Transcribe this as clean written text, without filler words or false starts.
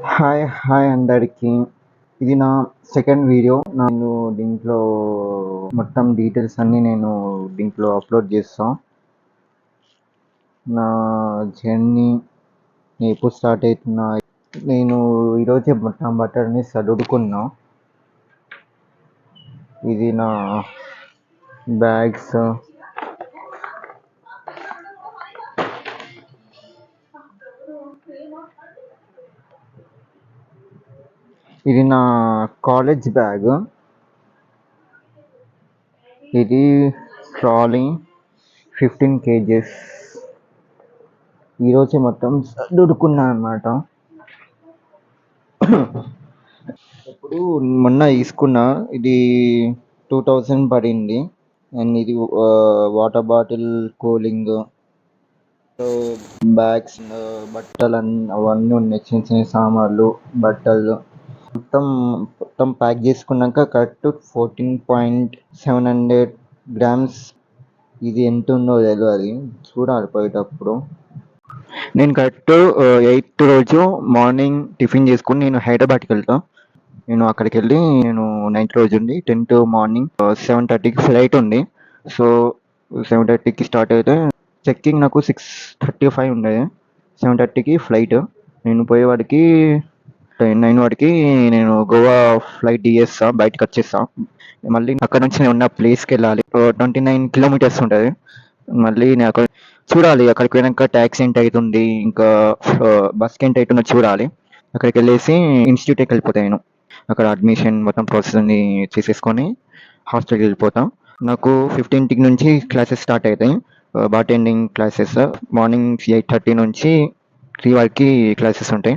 Hi hi అందరికి. ఇది నా సెకండ్ వీడియో. నేను దీంట్లో మొత్తం డీటెయిల్స్ అన్నీ నేను దీంట్లో అప్లోడ్ చేస్తా. నా జర్నీ ఎప్పుడు స్టార్ట్ అవుతున్నా, నేను ఈరోజే మొత్తం బట్టలని చదువుకున్నా. ఇది నా బ్యాగ్స్, ఇది నా కాలేజ్ బ్యాగ్, ఇది ట్రాలీ 15 kgs. ఈరోజే మొత్తం చదువుకున్నా అన్నమాట. ఇప్పుడు మొన్న తీసుకున్నా, ఇది 2000 పడింది. అండ్ ఇది వాటర్ బాటిల్, కూలింగ్, బ్యాగ్స్, బట్టలు అవన్నీ ఉన్నాయి. చిన్న చిన్న సామాన్లు, బట్టలు మొత్తం ప్యాక్ చేసుకున్నాక కరెక్ట్ 14.700 grams. ఇది ఎంత ఉందో తెలియదు, చూడాలి పోయేటప్పుడు. నేను కరెక్ట్ 8th రోజు మార్నింగ్ టిఫిన్ చేసుకుని నేను హైదరాబాద్కి వెళ్తాను. నేను అక్కడికి వెళ్ళి నేను 9th రోజు ఉంది 10th మార్నింగ్ 7:30కి ఫ్లైట్ ఉంది. సో 7:30కి స్టార్ట్ అయితే చెక్కింగ్ నాకు 6:35 ఉండేది. 7:30కి ఫ్లైట్. నేను పోయేవాడికి 9 వాడికి నేను గోవా ఫ్లైట్ దిగేస్తా, బయటకు వచ్చేస్తా. మళ్ళీ అక్కడ నుంచి నేను ఉన్న ప్లేస్కి వెళ్ళాలి. 29 kilometers ఉంటుంది. మళ్ళీ నేను అక్కడ చూడాలి, అక్కడికి పోయినాక ట్యాక్సీ ఎంత అవుతుంది, ఇంకా బస్కి ఎంత అవుతుందో చూడాలి. అక్కడికి వెళ్ళేసి ఇన్స్టిట్యూట్కి వెళ్ళిపోతాను. నేను అక్కడ అడ్మిషన్ మొత్తం ప్రాసెస్ అన్ని చేసేసుకొని హాస్టల్కి వెళ్ళిపోతాం. నాకు 15th నుంచి క్లాసెస్ స్టార్ట్ అవుతాయి. బార్టెండింగ్ క్లాసెస్ మార్నింగ్ 8:30 నుంచి 3 వరకు క్లాసెస్ ఉంటాయి.